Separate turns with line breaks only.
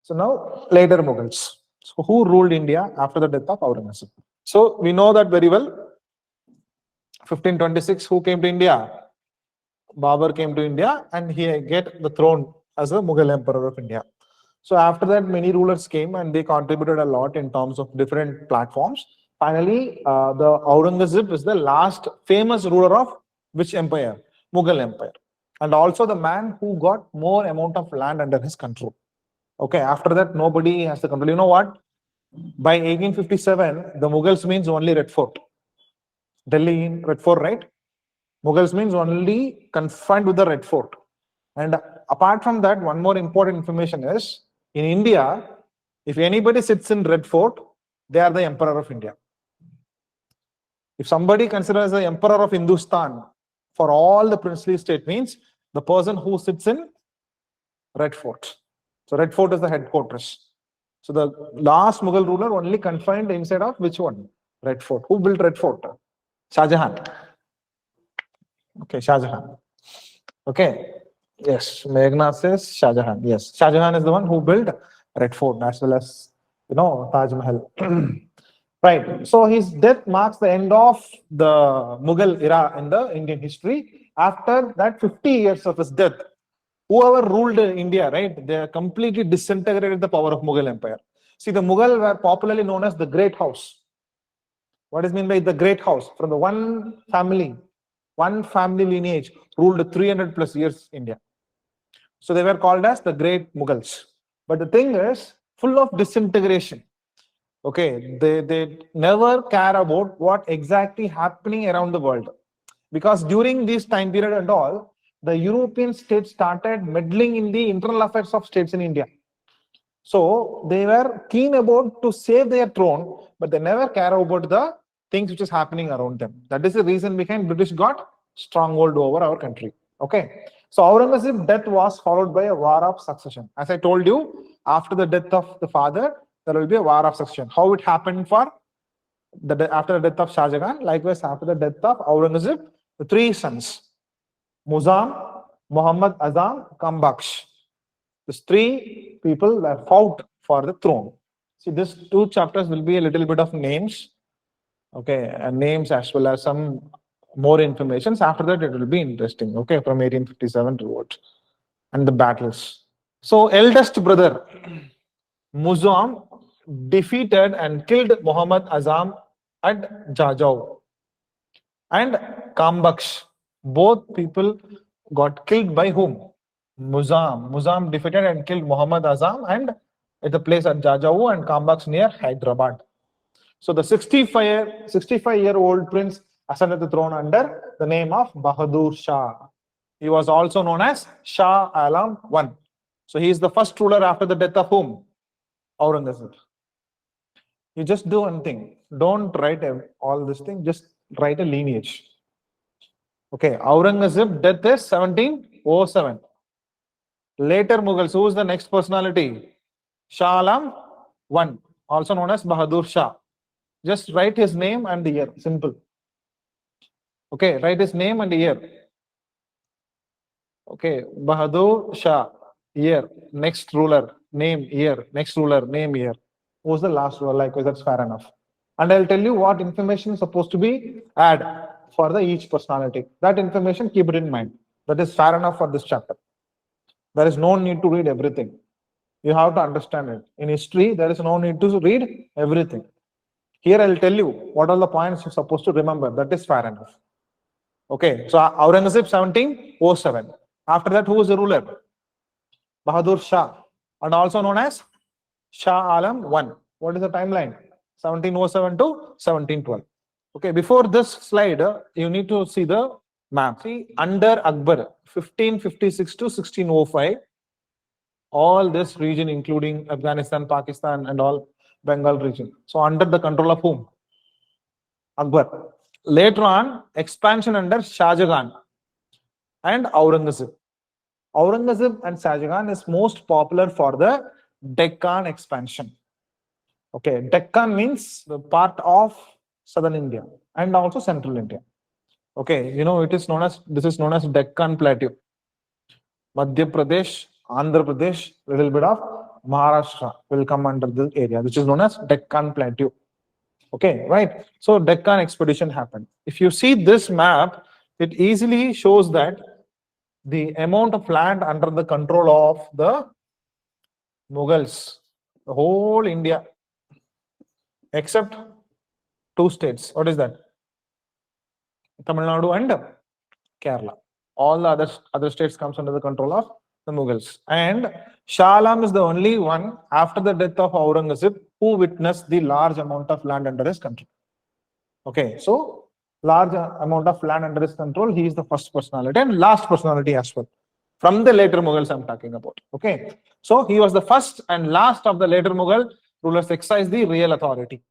So now later Mughals. So who ruled India after the death of Aurangzeb? So we know that very well. 1526, who came to India? Babur came to India and he get the throne as a Mughal emperor of India. So after that, many rulers came and they contributed a lot in terms of different platforms. Finally, the Aurangzeb is the last famous ruler of which empire? Mughal Empire. And also the man who got more amount of land under his control. Okay, after that, nobody has the control. You know what? By 1857, the Mughals means only Red Fort. Delhi in Red Fort, right? Mughals means only confined with the Red Fort. And apart from that, one more important information is, in India, if anybody sits in Red Fort, they are the emperor of India. If somebody considers the emperor of Hindustan for all the princely state, means the person who sits in Red Fort. So Red Fort is the headquarters. So the last Mughal ruler only confined inside of which one? Red Fort. Who built Red Fort? Shah Jahan. Okay, Shah Jahan. Okay. Yes, Meghna says Shah Jahan. Yes, Shah Jahan is the one who built Red Fort as well as, Taj Mahal. Right. So his death marks the end of the Mughal era in the Indian history. After that 50 years of his death, whoever ruled India, right, they completely disintegrated the power of Mughal Empire. See, the Mughal were popularly known as the Great House. What is meant by the Great House? From the one family lineage ruled 300 plus years India. So they were called as the Great Mughals. But the thing is, full of disintegration. Okay, they never care about what exactly happening around the world. Because during this time period and all, the European states started meddling in the internal affairs of states in India. So they were keen about to save their throne, but they never care about the things which is happening around them. That is the reason behind British got stronghold over our country. Okay. So Aurangzeb's death was followed by a war of succession. As I told you, after the death of the father, there will be a war of succession. How it happened for after the death of Shah Jahan, likewise after the death of Aurangzeb, the three sons, Muzam, Muhammad Azam, Kambakhsh. These three people were fought for the throne. See, these two chapters will be a little bit of names. Okay, and names as well as some more information. After that, it will be interesting. Okay, from 1857 towards and the battles. So, eldest brother Muzam defeated and killed Muhammad Azam at Jajau. And Kambakhsh, both people got killed by whom? Muzam. Muzam defeated and killed Muhammad Azam and at the place at Jajau and Kambakhsh near Hyderabad. So the 65-year-old prince ascended the throne under the name of Bahadur Shah. He was also known as Shah Alam I. So he is the first ruler after the death of whom? Aurangzeb. You just do one thing. Don't write all this thing. Just write a lineage. Okay. Aurangzeb death is 1707. Later Mughals. Who is the next personality? Shah Alam I, also known as Bahadur Shah. Just write his name and the year. Simple. Okay, write his name and the year. Okay, Bahadur Shah, year. Next ruler, name, year. Next ruler, name, year. Who's the last ruler? Likewise, that's fair enough. And I'll tell you what information is supposed to be add for the each personality. That information, keep it in mind. That is fair enough for this chapter. There is no need to read everything. You have to understand it. In history, there is no need to read everything. Here I'll tell you what are the points you're supposed to remember. That is fair enough. Okay, so Aurangzeb 1707. After that, who was the ruler? Bahadur Shah, and also known as Shah Alam I. What is the timeline? 1707 to 1712. Okay, before this slide, you need to see the map. See, under Akbar, 1556 to 1605, all this region, including Afghanistan, Pakistan, and all Bengal region. So under the control of whom? Akbar. Later on, expansion under Shah Jahan and Aurangzeb. Aurangzeb and Shah Jahan is most popular for the Deccan expansion. Okay, Deccan means the part of southern India and also central India. Okay, it is known as, this is known as Deccan Plateau. Madhya Pradesh, Andhra Pradesh, little bit of Maharashtra will come under this area, which is known as Deccan Plateau. Okay, right? So Deccan expedition happened. If you see this map, it easily shows that the amount of land under the control of the Mughals, the whole India, except two states. What is that? Tamil Nadu and Kerala. All the other states comes under the control of the Mughals. And Shah Alam is the only one after the death of Aurangzeb who witnessed the large amount of land under his control. Okay, so large amount of land under his control. He is the first personality and last personality as well. From the later Mughals I'm talking about. Okay, so he was the first and last of the later Mughal rulers to exercise the real authority.